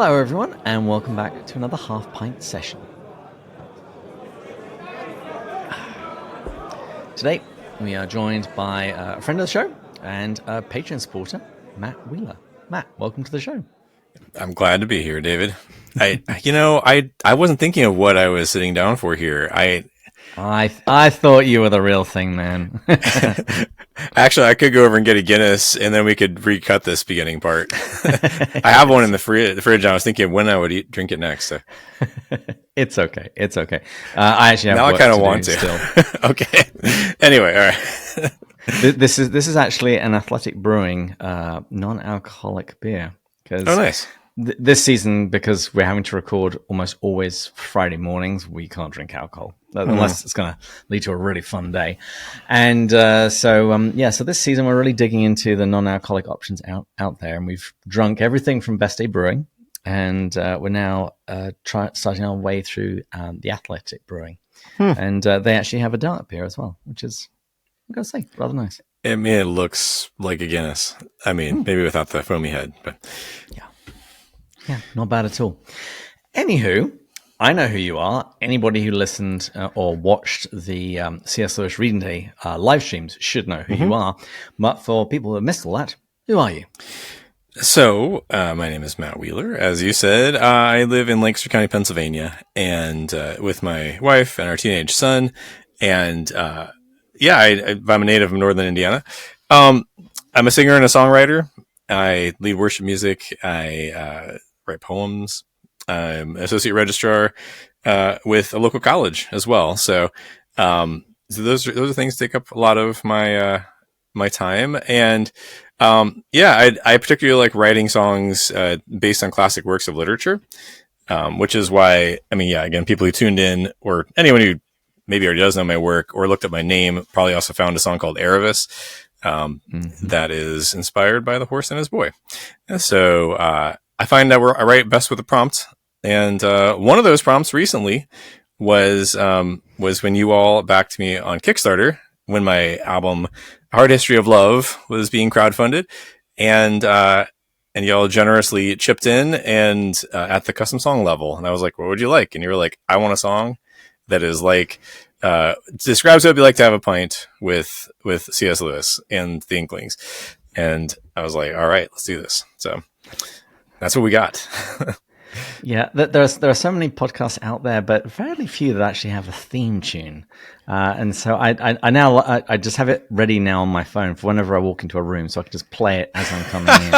Hello, everyone, and welcome back to another Half Pint session. Today, we are joined by a friend of the show and a Patreon supporter, Matt Wheeler. Matt, welcome to the show. I'm glad to be here, David. I wasn't thinking of what I was sitting down for here. I thought you were the real thing, man. Actually, I could go over and get a Guinness, and then we could recut this beginning part. I have one in the fridge. I was thinking of when I would drink it next. So. It's okay. I actually have now. Work I kind of to want do to. Still. Okay. Anyway, all right. This is actually an Athletic Brewing non-alcoholic beer. Oh, nice. This season, because we're having to record almost always Friday mornings, we can't drink alcohol unless it's going to lead to a really fun day. And so this season we're really digging into the non-alcoholic options out there, and we've drunk everything from Best Day Brewing, and we're now starting our way through the Athletic Brewing, and they actually have a dark beer as well, which is, I'm going to say, rather nice. I mean, it looks like a Guinness. I mean, maybe without the foamy head, but yeah, not bad at all. Anywho, I know who you are. Anybody who listened or watched the C.S. Lewis Reading Day live streams should know who you are. But for people who have missed all that, who are you? So, my name is Matt Wheeler. As you said, I live in Lancaster County, Pennsylvania, and with my wife and our teenage son. And I'm a native of Northern Indiana. I'm a singer and a songwriter. I lead worship music. I write poems. I'm an associate registrar with a local college as well. So, those are things that take up a lot of my my time. And I particularly like writing songs based on classic works of literature, which is why, again, people who tuned in or anyone who maybe already does know my work or looked up my name probably also found a song called Erebus that is inspired by the horse and his boy. And so I find that I write best with a prompt. And one of those prompts recently was when you all backed me on Kickstarter when my album Hard History of Love was being crowdfunded, and y'all generously chipped in and at the custom song level. And I was like, what would you like? And you were like, I want a song that is like describes what it'd be like to have a pint with C.S. Lewis and the Inklings. And I was like, all right, let's do this. So that's what we got. Yeah, there are so many podcasts out there, but very few that actually have a theme tune. And so I just have it ready now on my phone for whenever I walk into a room, so I can just play it as I'm coming in,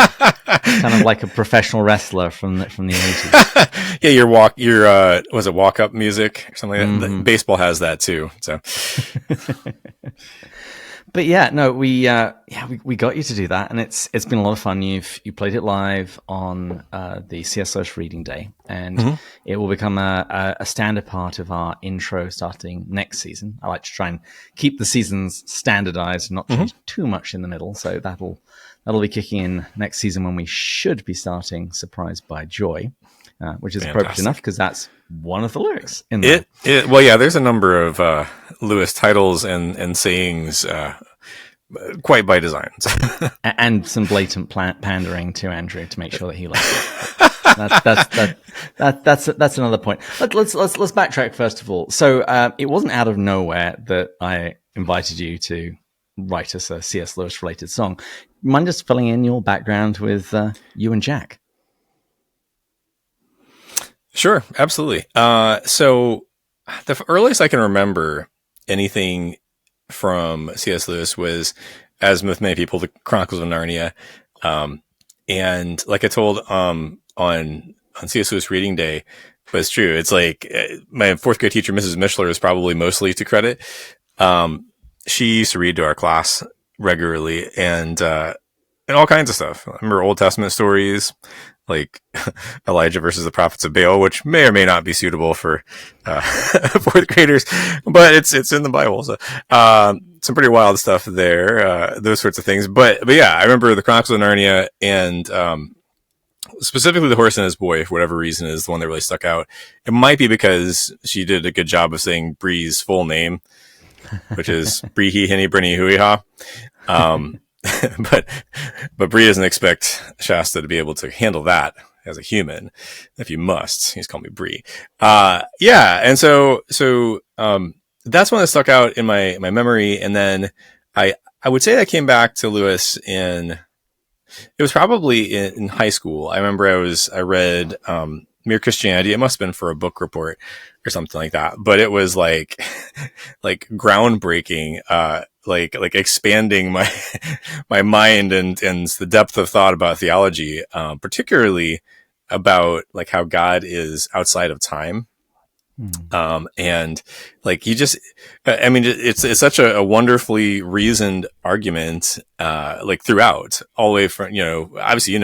kind of like a professional wrestler from the 80s. Yeah, your was it walk up music or something like that? Baseball has that too. So. But yeah, no, we got you to do that, and it's been a lot of fun. You played it live on the C.S. Lewis Reading Day, and it will become a standard part of our intro starting next season. I like to try and keep the seasons standardized and not change too much in the middle, so that'll be kicking in next season when we should be starting Surprised by Joy, which is appropriate enough because that's one of the lyrics in there. There's a number of Lewis titles and sayings quite by design. And some blatant pandering to Andrew to make sure that he likes it. That's another point. Let's backtrack first of all. So it wasn't out of nowhere that I invited you to write us a C.S. Lewis related song. Mind just filling in your background with you and Jack? Sure, absolutely. So the earliest I can remember anything from C.S. Lewis was, as with many people, the Chronicles of Narnia. And like I told on C.S. Lewis Reading Day, but it's true. It's like my fourth grade teacher, Mrs. Mishler, is probably mostly to credit. She used to read to our class regularly and all kinds of stuff. I remember Old Testament stories like Elijah versus the prophets of Baal, which may or may not be suitable for fourth graders, but it's in the Bible. So some pretty wild stuff there, those sorts of things. But yeah, I remember the Chronicles of Narnia and specifically the horse and his boy, for whatever reason, is the one that really stuck out. It might be because she did a good job of saying Bree's full name, which is Bree Hee Henny Brinny Hui Ha. But Bree doesn't expect Shasta to be able to handle that as a human, if you must. He's called me Bree. And that's one that stuck out in my memory. And then I would say I came back to Lewis it was probably in high school. I remember I read Mere Christianity. It must have been for a book report or something like that. But it was like groundbreaking, like expanding my my mind and the depth of thought about theology, particularly about like how God is outside of time. And like it's such a wonderfully reasoned argument, like throughout, all the way from, obviously,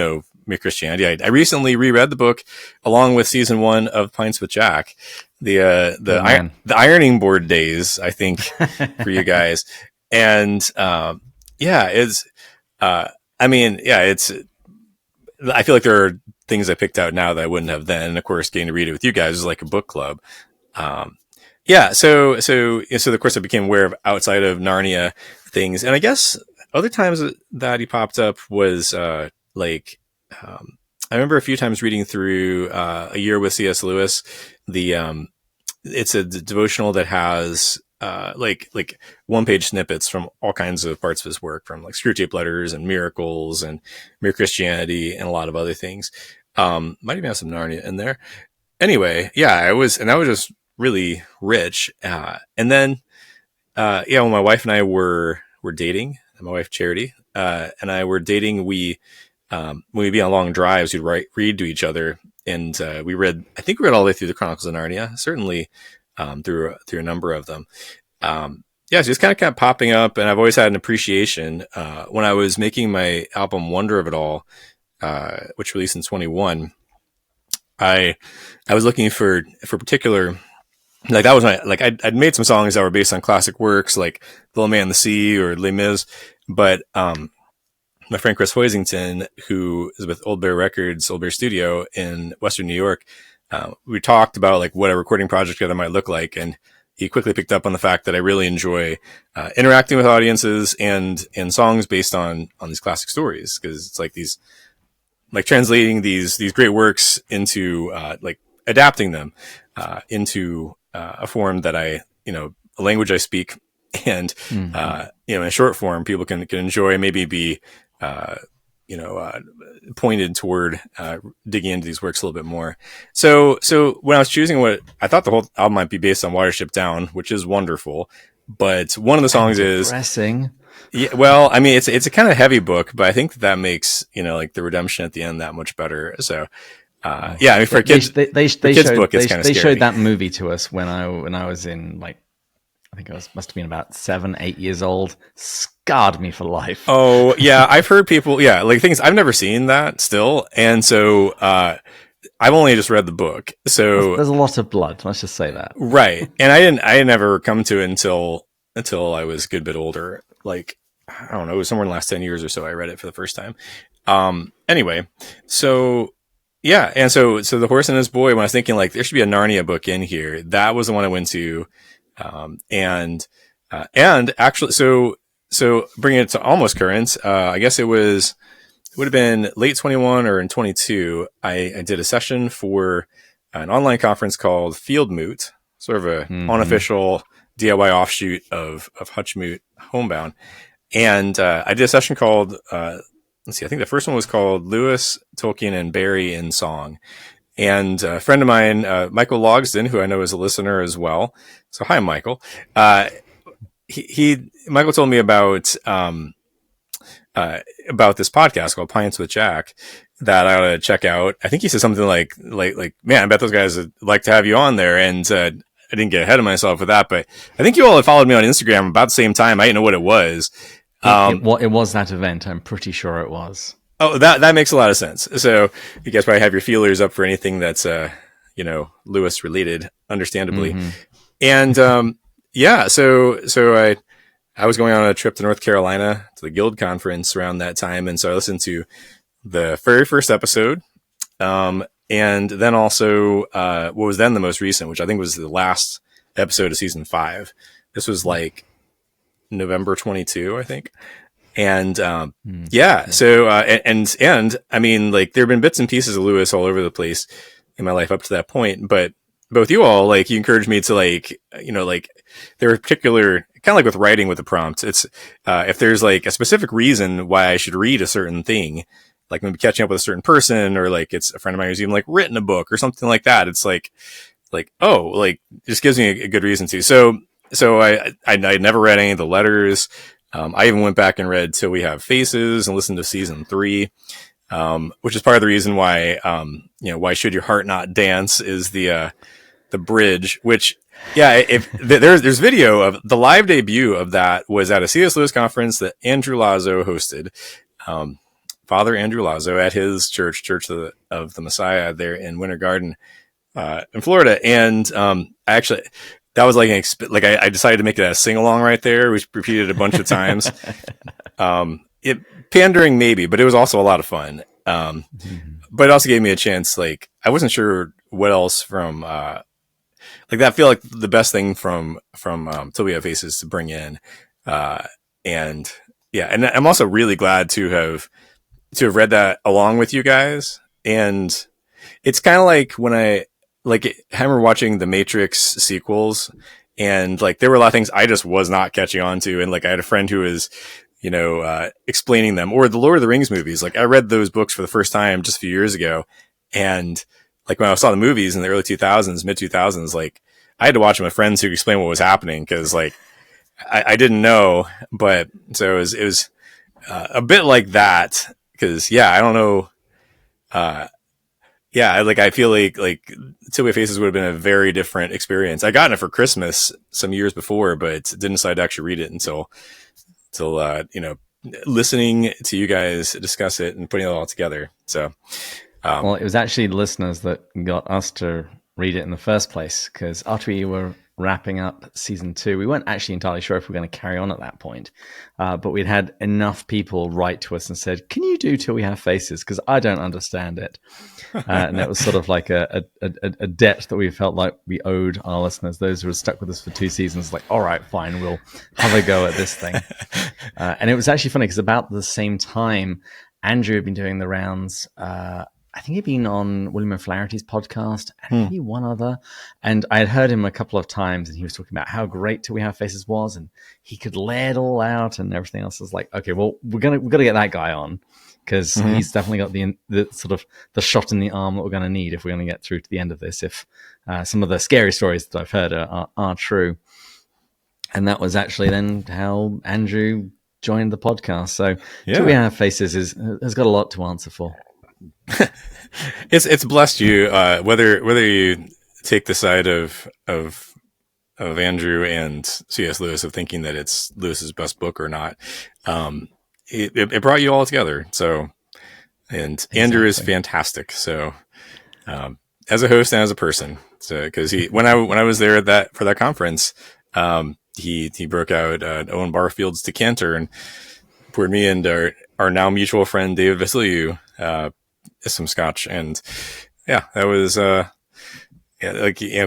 Mere Christianity. I recently reread the book along with season 1 of Pints with Jack, the ironing board days, I think, for you guys. And, I feel like there are things I picked out now that I wouldn't have then. And of course, getting to read it with you guys is like a book club. So of course I became aware of outside of Narnia things. And I guess other times that he popped up was, I remember a few times reading through, A Year with C.S. Lewis. It's a devotional that has, like 1-page snippets from all kinds of parts of his work, from like Screwtape Letters and Miracles and Mere Christianity and a lot of other things. Might even have some Narnia in there. Anyway, that was just really rich. And then, when my wife and I were dating, my wife Charity, and I were dating, when we'd be on long drives, we'd read to each other. And, we read all the way through the Chronicles of Narnia, certainly, through a number of them. So it's kind of popping up, and I've always had an appreciation, when I was making my album Wonder of It All, which released in 21. I was looking for particular, like that was I'd made some songs that were based on classic works like The Little Man in the Sea or Les Mis, but my friend Chris Hoisington, who is with Old Bear Records, Old Bear Studio in Western New York, we talked about like what a recording project together might look like, and he quickly picked up on the fact that I really enjoy interacting with audiences and songs based on these classic stories, because it's like these, like translating these great works into like adapting them into a form that a language I speak, and in a short form people can enjoy, maybe be pointed toward digging into these works a little bit more. So when I was choosing what I thought the whole album might be based on, Watership Down, which is wonderful, but one of the songs is depressing. Yeah, well, I mean, it's a kind of heavy book, but I think that makes, like the redemption at the end that much better. So, for kids, book, it's kind of scary. They showed that movie to us when I was in, like, I think must have been about 7-8 years old. Scarred me for life. Oh yeah, I've heard people. Yeah, like things I've never seen that still, and so I've only just read the book. So there's a lot of blood. Let's just say that. Right, and I didn't never come to it until I was a good bit older. Like, I don't know, it was somewhere in the last 10 years or so I read it for the first time. Anyway, so yeah, and so The Horse and His Boy, when I was thinking like there should be a Narnia book in here, that was the one I went to. And actually, so bringing it to almost current, I guess it would have been late 21 or in 22. I did a session for an online conference called Field Moot, sort of a unofficial DIY offshoot of Hutchmoot Homebound. And I did a session called, I think the first one was called Lewis, Tolkien, and Berry in Song. And a friend of mine, Michael Logsden, who I know is a listener as well. So hi, Michael. Michael told me about this podcast called Pints with Jack that I ought to check out. I think he said something like, man, I bet those guys would like to have you on there. And I didn't get ahead of myself with that, but I think you all had followed me on Instagram about the same time. I didn't know what it was. It was that event. I'm pretty sure it was. Oh, that makes a lot of sense. So you guys probably have your feelers up for anything that's, Lewis related, understandably. Mm-hmm. And, so I was going on a trip to North Carolina to the Guild conference around that time. And so I listened to the very first episode. And then also, what was then the most recent, which I think was the last episode of season 5. This was like November 22, I think. And so and I mean, like, there have been bits and pieces of Lewis all over the place in my life up to that point, but both you all, like, you encouraged me to, like, like, there are particular, kind of like with writing with the prompt, it's if there's like a specific reason why I should read a certain thing, like maybe catching up with a certain person, or like it's a friend of mine who's even like written a book or something like that, it's like oh, like, it just gives me a good reason to. So I never read any of the letters. I even went back and read Till We Have Faces and listened to season 3, which is part of the reason why, why Should Your Heart Not Dance is the bridge, which, if there's video of the live debut of that was at a C.S. Lewis conference that Andrew Lazo hosted, Father Andrew Lazo, at his Church of the Messiah there in Winter Garden, in Florida. And, actually, that was like I decided to make it a sing along right there. We repeated it a bunch of times. Pandering maybe, but it was also a lot of fun. But it also gave me a chance. Like, I wasn't sure what else from, like, that feel like the best thing from Till We Have Faces to bring in. And I'm also really glad to have read that along with you guys. And it's kind of like when I remember watching the Matrix sequels, and like there were a lot of things I just was not catching on to. And like I had a friend who was, explaining them, or the Lord of the Rings movies. Like I read those books for the first time just a few years ago. And like when I saw the movies in the early 2000s, mid 2000s, like I had to watch them with friends who could explain what was happening. Cause like I didn't know, but so it was a bit like that. Cause I don't know. I feel like Till We Have Faces would have been a very different experience. I got it for Christmas some years before, but didn't decide to actually read it until listening to you guys discuss it and putting it all together. So, well, it was actually listeners that got us to read it in the first place, because after we were wrapping up season 2, we weren't actually entirely sure if we were going to carry on at that point, but we'd had enough people write to us and said, can you do Till We Have Faces, because I don't understand it. And it was sort of like a debt that we felt like we owed our listeners, those who had stuck with us for 2 seasons. Like, all right, fine, we'll have a go at this thing. And it was actually funny because about the same time, Andrew had been doing the rounds. I think he'd been on William O'Flaherty's podcast and maybe one other. And I had heard him a couple of times, and he was talking about how great Till We Have Faces was, and he could lay it all out and everything else. I was like, okay, well, we've got to get that guy on, because he's definitely got the sort of the shot in the arm that we're going to need if we're going to get through to the end of this, if some of the scary stories that I've heard are true. And that was actually then how Andrew joined the podcast. So Till We Have Faces has got a lot to answer for. It's blessed you, whether you take the side of Andrew and C.S. Lewis of thinking that it's Lewis's best book or not. It brought you all together. So, and exactly. Andrew is fantastic. So, as a host and as a person, so because when I was there for that conference, he broke out Owen Barfield's Decanter and poured me and our now mutual friend David Vasiliou some scotch, and that was of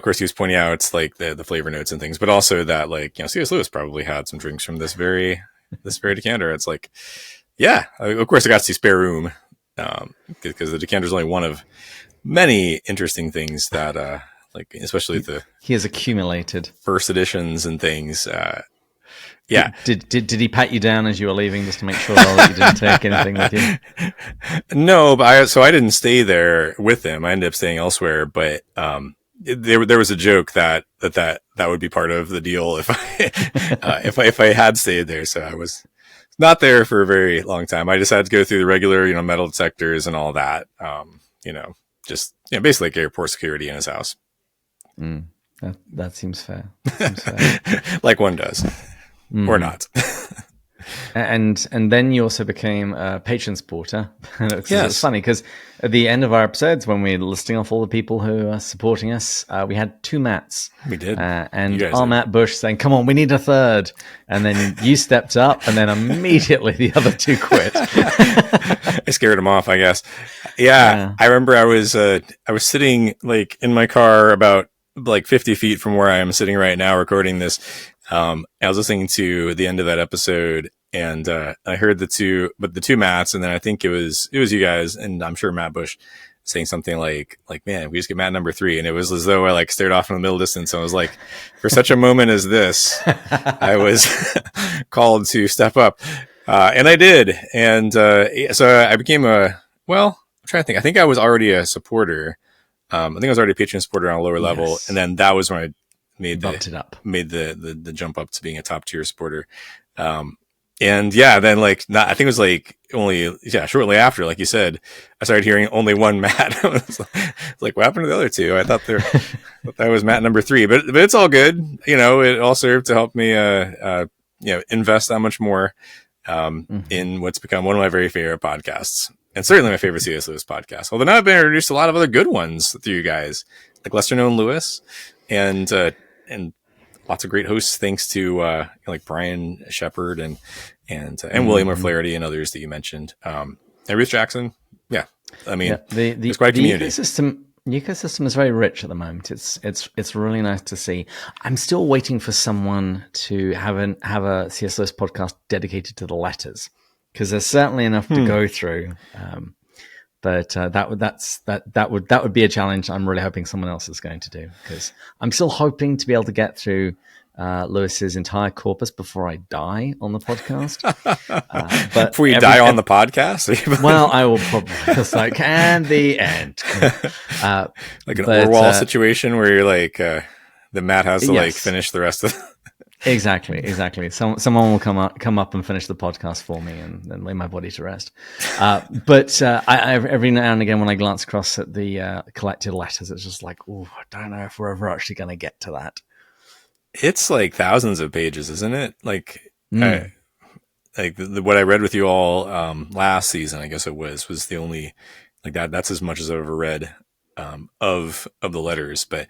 course he was pointing out like the flavor notes and things, but also that C.S. Lewis probably had some drinks from this very decanter. It's like, of course I got to see Spare Room, because the decanter is only one of many interesting things that especially he has accumulated first editions and things. Did he pat you down as you were leaving just to make sure that you didn't take anything with you? No, but I didn't stay there with him. I ended up staying elsewhere. But there was a joke that would be part of the deal if I had stayed there. So I was not there for a very long time. I just had to go through the regular metal detectors and all that. Basically like airport security in his house. That seems fair. Like one does. Or not. and then you also became a patron supporter. It's funny because at the end of our episodes, when we're listing off all the people who are supporting us, we had 2 Matts. We did. And our Matt Bush saying, come on, we need a third. And then you stepped up, and then immediately the other 2 quit. I scared him off, I guess. Yeah. I remember I was sitting like in my car about like 50 feet from where I am sitting right now recording this. I was listening to the end of that episode, and I heard the two Matts, and then I think it was you guys, and I'm sure Matt Bush saying something like, man, we just get Matt number 3. And it was as though I like stared off in the middle distance. I was like, for such a moment as this, I was called to step up. And I did. And so I became I'm trying to think. I think I was already a supporter. I think I was already a Patreon supporter on a lower level. And then that was when I made the jump up to being a top tier supporter. And yeah, then I think it was shortly after, like you said, I started hearing only one Matt. I was like, what happened to the other two? I thought that was Matt number 3, but it's all good. It all served to help me, invest that much more, in what's become one of my very favorite podcasts, and certainly my favorite C.S. Lewis podcast. Although now I've been introduced to a lot of other good ones through you guys, like Lesser Known Lewis, and lots of great hosts, thanks to like Brian Shepard and William O'Flaherty and others that you mentioned, and Ruth Jackson. Yeah, I mean, it's quite a community. The ecosystem is very rich at the moment. It's really nice to see. I'm still waiting for someone to have a C.S. Lewis podcast dedicated to the letters, because there's certainly enough to go through. But that would be a challenge. I'm really hoping someone else is going to do, because I'm still hoping to be able to get through Lewis's entire corpus before I die on the podcast. But before you die on the podcast? Well, I will probably just and the end. Like an Orwell situation where you're like, the Matt has to finish the rest of Exactly. Someone will come up and finish the podcast for me, and then lay my body to rest. But I every now and again, when I glance across at the collected letters, it's just like, oh, I don't know if we're ever actually going to get to that. It's like thousands of pages, isn't it? Like, what I read with you all last season, I guess it was the only like that. That's as much as I've ever read of the letters, but.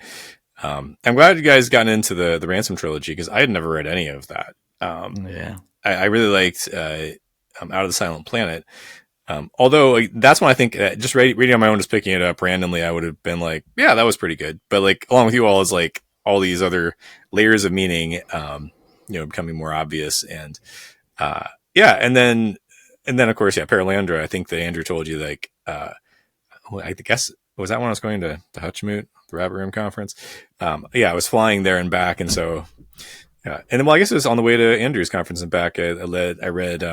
I'm glad you guys gotten into the Ransom trilogy, because I had never read any of that. I really liked Out of the Silent Planet. Although that's when I think just reading on my own, just picking it up randomly, I would have been like, yeah, that was pretty good. But like along with you all is like all these other layers of meaning, becoming more obvious. And and then of course, Paralandra. I think that Andrew told you I guess was that when I was going to Hutchmoot, the Rabbit Room Conference. I was flying there and back, and so and then I guess it was on the way to Andrew's conference and back. I read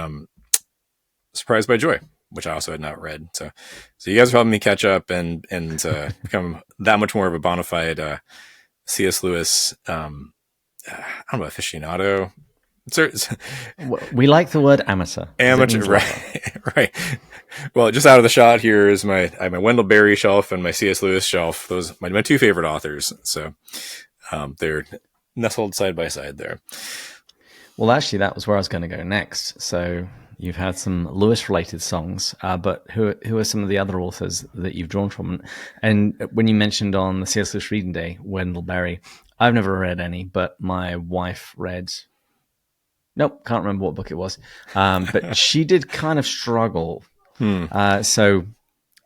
Surprised by Joy, which I also had not read. So you guys are helping me catch up and become that much more of a bona fide C.S. Lewis. I don't know, aficionado. We like the word amateur. Amateur, right. Well, just out of the shot here is I have my Wendell Berry shelf and my C.S. Lewis shelf. Those my two favorite authors. So they're nestled side by side there. Well, actually, that was where I was going to go next. So you've had some Lewis-related songs, but who are some of the other authors that you've drawn from? And when you mentioned on the C.S. Lewis Reading Day, Wendell Berry, I've never read any, but my wife read... Nope, can't remember what book it was. But she did kind of struggle. So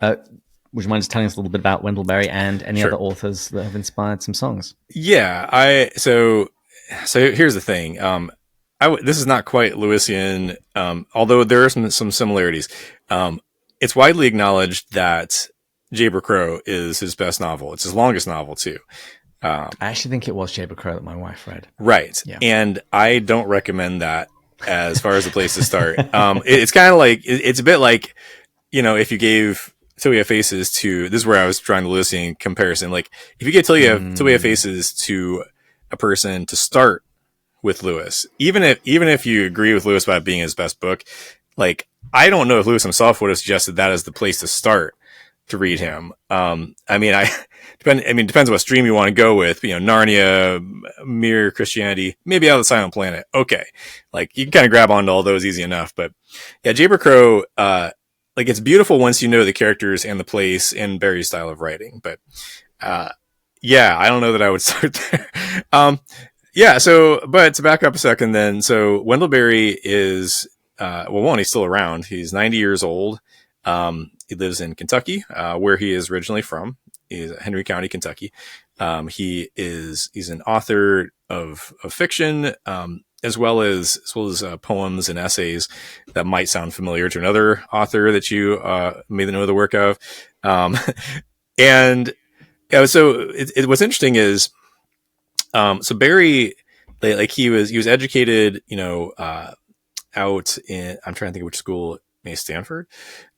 would you mind just telling us a little bit about Wendell Berry and any other authors that have inspired some songs? Yeah, so here's the thing. This is not quite Lewisian, although there are some similarities. It's widely acknowledged that Jayber Crow is his best novel. It's his longest novel, too. I actually think it was Jayber Crow that my wife read. Right. Yeah. And I don't recommend that as far as the place to start. It's kind of like, it's a bit like, if you gave Till We Have Faces to, this is where I was drawing the Lewisian comparison. Like, if you give Till We Have Faces to a person to start with Lewis, even if you agree with Lewis about it being his best book, like, I don't know if Lewis himself would have suggested that as the place to start to read him. Depends on what stream you want to go with. Narnia, Mere Christianity, maybe Out of the Silent Planet. Okay, like you can kind of grab onto all those easy enough. But yeah, Jayber Crow, it's beautiful once you know the characters and the place and Berry's style of writing. But I don't know that I would start there. But to back up a second, then, so Wendell Berry is he's still around. He's 90 years old. He lives in Kentucky, where he is originally from. He's Henry County, Kentucky. He's an author of fiction. as well as poems and essays that might sound familiar to another author that you may know the work of. Um, and so what's interesting is, so Barry, like he was educated, out in, I'm trying to think of which school, maybe Stanford.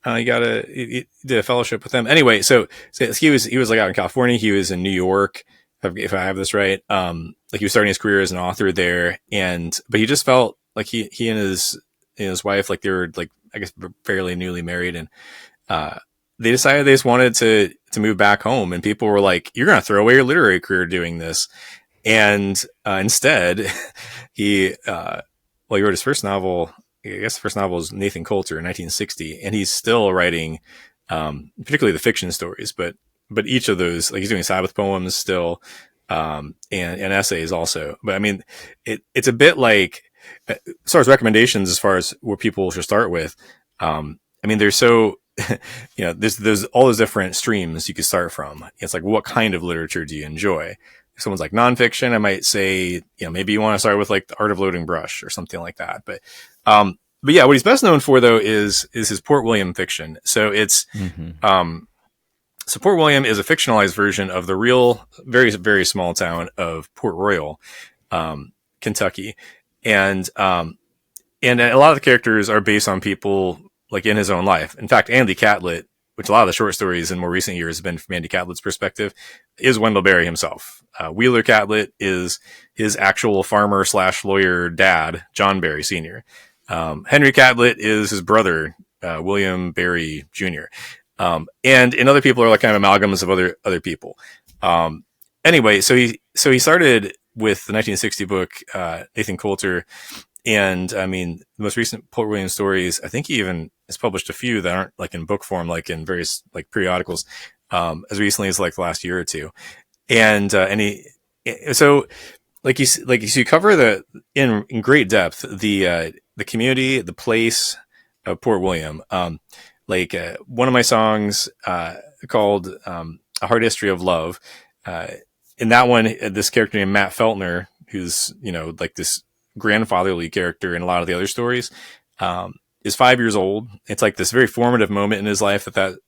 He did a fellowship with them. Anyway, so he was like out in California. He was in New York, if I have this right. Like he was starting his career as an author there, but he just felt like he and his wife, like they were like, I guess, fairly newly married, and they decided they just wanted to move back home. And people were like, "You're going to throw away your literary career doing this." And instead, he wrote his first novel. I guess the first novel was Nathan Coulter in 1960, and he's still writing, particularly the fiction stories, but each of those, like he's doing Sabbath poems still, and essays also. But I mean, it's a bit like, as far as recommendations, as far as what people should start with. I mean, there's so, there's all those different streams you could start from. It's like, what kind of literature do you enjoy? If someone's like nonfiction, I might say, maybe you want to start with like The Art of Loading Brush or something like that. But yeah, what he's best known for though is his Port William fiction. So it's, so Port William is a fictionalized version of the real, very, very small town of Port Royal, Kentucky. And a lot of the characters are based on people like in his own life. In fact, Andy Catlett, which a lot of the short stories in more recent years have been from Andy Catlett's perspective, is Wendell Berry himself. Wheeler Catlett is his actual farmer / lawyer dad, John Berry Sr. Henry Catlett is his brother, William Berry Jr. And other people are like kind of amalgams of other people. Anyway, so he started with the 1960 book, Nathan Coulter. And I mean, the most recent Port William stories, I think he even has published a few that aren't like in book form, like in various like periodicals, as recently as like the last year or two. And so you cover in great depth, the community, the place of Port William. One of my songs, called, A Hard History of Love. In that one, this character named Matt Feltner, who's, like this grandfatherly character in a lot of the other stories, is 5 years old. It's like this very formative moment in his life that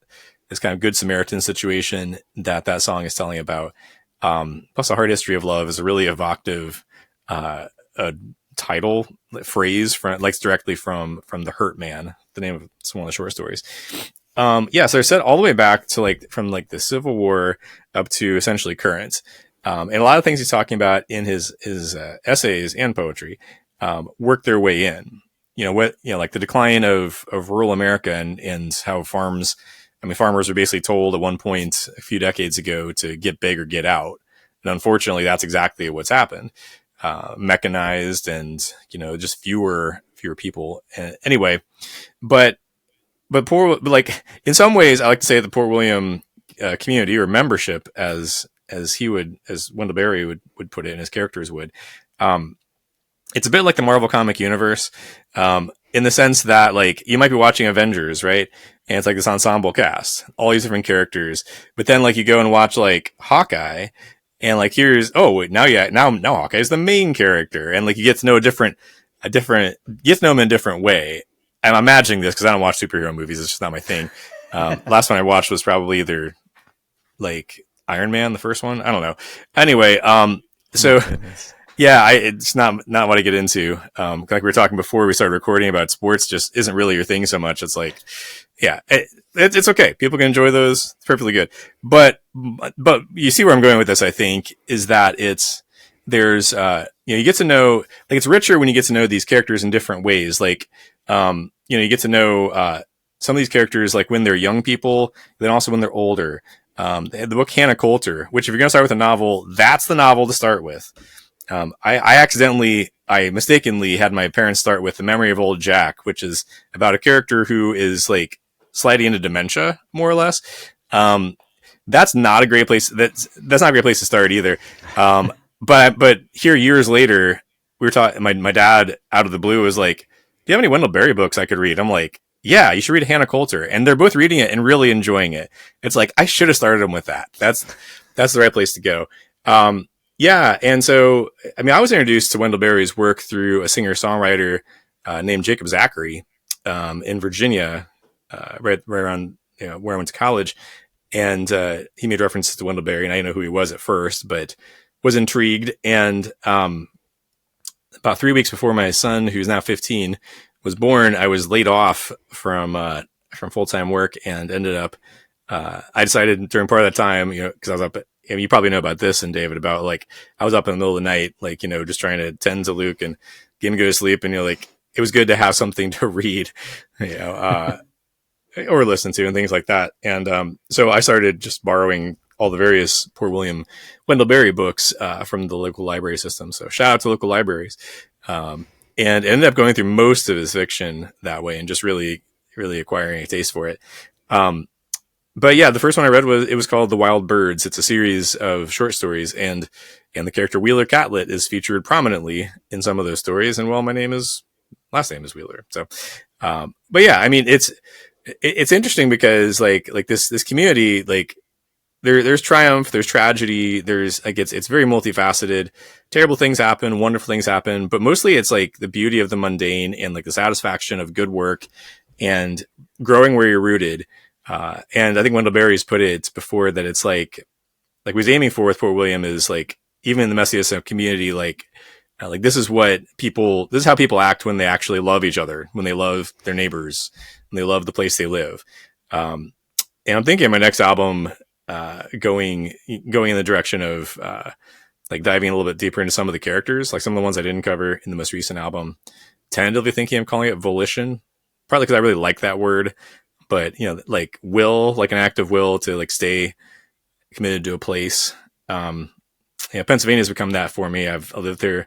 this kind of Good Samaritan situation that song is telling about. Plus, A Hard History of Love is a really evocative title phrase directly from The Hurt Man, the name of one of the short stories. So they're set all the way back to from the Civil War up to essentially current. And a lot of things he's talking about in his essays and poetry, work their way in, like the decline of rural America and how farmers were basically told at one point a few decades ago to get big or get out. And unfortunately, that's exactly what's happened. Mechanized and, just fewer people. Anyway, but in some ways, I like to say the Port William community or membership, as Wendell Berry would put it, and his characters would. It's a bit like the Marvel comic universe, in the sense that you might be watching Avengers, right? And it's like this ensemble cast, all these different characters. But then you go and watch Hawkeye, and now Hawkeye is the main character, and you get to know you get to know him in a different way. I'm imagining this because I don't watch superhero movies; it's just not my thing. Last one I watched was probably either Iron Man, the first one. I don't know. Anyway, it's not what I get into. Like we were talking before we started recording about sports, just isn't really your thing so much. It's it's okay. People can enjoy those. It's perfectly good. But you see where I'm going with this, I think, is that there's you get to know, it's richer when you get to know these characters in different ways. You get to know some of these characters when they're young people, then also when they're older. The book Hannah Coulter, which if you're going to start with a novel, that's the novel to start with. I mistakenly had my parents start with The Memory of Old Jack, which is about a character who is sliding into dementia, more or less. That's not a great place. That's not a great place to start either. But here years later, we were talking, my dad out of the blue was like, do you have any Wendell Berry books I could read? I'm like, yeah, you should read Hannah Coulter. And they're both reading it and really enjoying it. It's I should have started them with that. That's the right place to go. Yeah, and so I mean, I was introduced to Wendell Berry's work through a singer-songwriter named Jacob Zachary in Virginia, right around where I went to college, and he made references to Wendell Berry, and I didn't know who he was at first, but was intrigued. And about 3 weeks before my son, who's now 15, was born, I was laid off from full time work, and ended up. I decided during part of that time, because I was up. You probably know about this, and David, about like I was up in the middle of the night, like just trying to tend to Luke and get him to go to sleep, and like it was good to have something to read, or listen to, and things like that. And so I started just borrowing all the various Poor William Wendell Berry books from the local library system. So shout out to local libraries. And ended up going through most of his fiction that way, and just really, really acquiring a taste for it. But yeah, the first one I read was called The Wild Birds. It's a series of short stories, and the character Wheeler Catlett is featured prominently in some of those stories. And well, my last name is Wheeler. So, but yeah, I mean, it's interesting because like this community, like there's triumph, there's tragedy, there's like it's very multifaceted. Terrible things happen, wonderful things happen, but mostly it's like the beauty of the mundane and like the satisfaction of good work and growing where you're rooted. And I think Wendell Berry's put it before that it's like what he's aiming for with Poor William is like even in the messiest of community, like this is how people act when they actually love each other, when they love their neighbors, when they love the place they live. And I'm thinking my next album, going in the direction of like diving a little bit deeper into some of the characters, like some of the ones I didn't cover in the most recent album. Tentatively thinking of calling it volition, partly because I really like that word, but like will, like an act of will to like stay committed to a place. Pennsylvania has become that for me. I've lived there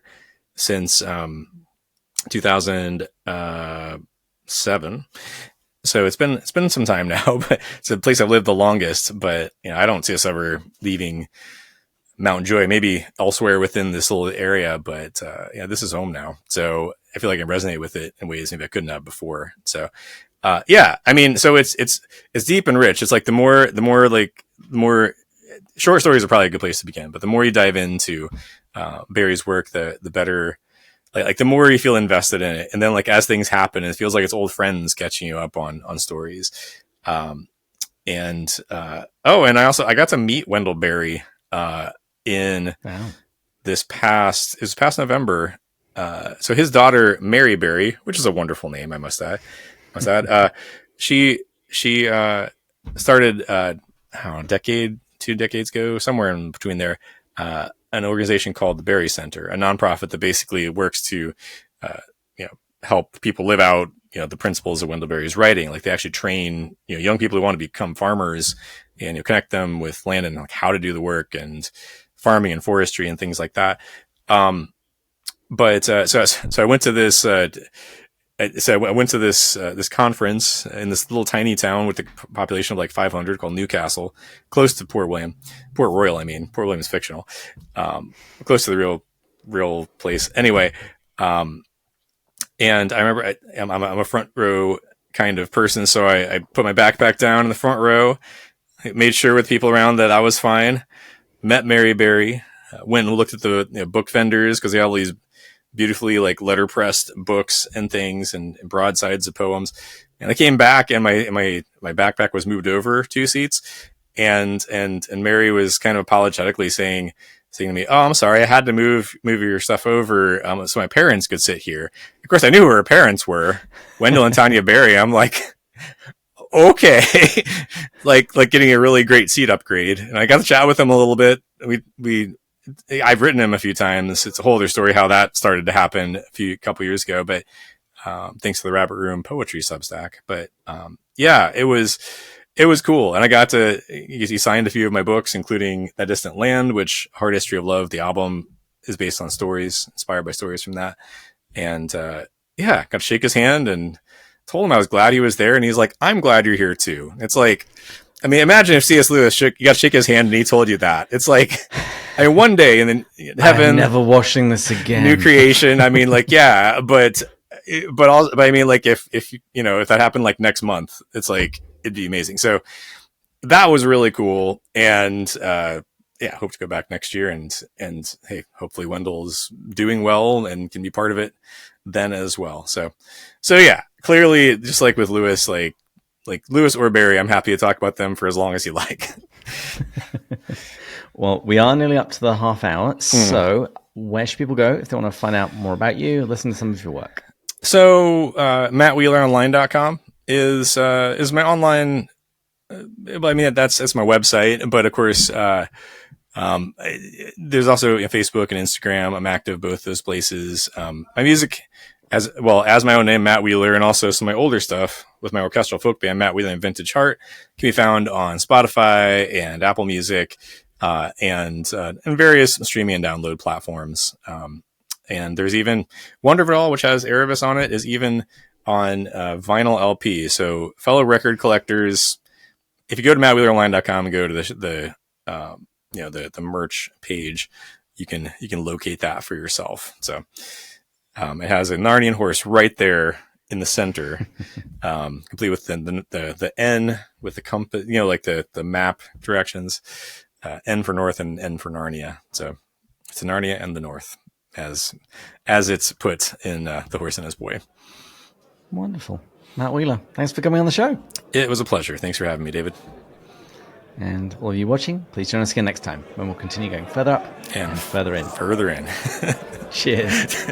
since 2007. So it's been some time now, but it's a place I've lived the longest. But I don't see us ever leaving Mount Joy. Maybe elsewhere within this little area, but this is home now. So I feel like I resonate with it in ways maybe I couldn't have before. So I mean, so it's deep and rich. It's like the more short stories are probably a good place to begin, but the more you dive into Berry's work, the better. Like the more you feel invested in it, and then like as things happen, it feels like it's old friends catching you up on stories. And I got to meet Wendell Berry in this past November. So his daughter Mary Berry, which is a wonderful name, I must add, she started two decades ago, somewhere in between there, an organization called the Berry Center, a nonprofit that basically works to, help people live out, the principles of Wendell Berry's writing. Like they actually train, young people who want to become farmers, and connect them with land and like how to do the work and farming and forestry and things like that. So I went to this. I went to this conference in this little tiny town with a population of like 500 called Newcastle, close to Port Royal. I mean, Port William is fictional, close to the real place. Anyway, and I remember I'm a front row kind of person, so I put my backpack down in the front row, made sure with people around that I was fine. Met Mary Berry, went and looked at the book vendors because they have all these beautifully like letterpressed books and things and broadsides of poems. And I came back and my backpack was moved over 2 seats, and Mary was kind of apologetically saying to me, "Oh, I'm sorry, I had to move your stuff over so my parents could sit here." Of course, I knew who her parents were, Wendell and Tanya Berry. I'm like, okay, like getting a really great seat upgrade. And I got to chat with him a little bit. I've written him a few times. It's a whole other story how that started to happen a couple years ago, but thanks to the Rabbit Room Poetry Substack. But it was cool, and I got to. He signed a few of my books, including That Distant Land, which Hard History of Love. The album is based on stories, inspired by stories from that. And got to shake his hand and told him I was glad he was there, and he's like, "I'm glad you're here too." It's like, I mean, imagine if C.S. Lewis you got to shake his hand and he told you that. It's like, I mean, one day and then heaven, I'm never washing this again. New creation. I mean, like, yeah, but I mean, like, if that happened like next month, it's like it'd be amazing. So that was really cool, and yeah, hope to go back next year, and hey, hopefully Wendell's doing well and can be part of it then as well. So yeah, clearly, just like with Lewis, like Lewis or Berry, I'm happy to talk about them for as long as you like. Well, we are nearly up to the half hour, so where should people go if they want to find out more about you, listen to some of your work? So MattWheeleronline.com is my online. I mean, that's my website, but of course, there's also Facebook and Instagram. I'm active both those places. My music, as well as my own name, Matt Wheeler, and also some of my older stuff with my orchestral folk band, Matt Wheeler and Vintage Heart, can be found on Spotify and Apple Music, and various streaming and download platforms. And there's even Wonder of It All, which has Erebus on it, is even on vinyl LP. So fellow record collectors, if you go to mattwheeleronline.com and go to the merch page, you can locate that for yourself. So it has a Narnian horse right there in the center, complete with the N with the compass, like the map directions, N for North and N for Narnia. So it's Narnia and the North, as it's put in The Horse and His Boy. Wonderful. Matt Wheeler, thanks for coming on the show. It was a pleasure. Thanks for having me, David. And all of you watching, please join us again next time when we'll continue going further up and further in. Further in. Cheers.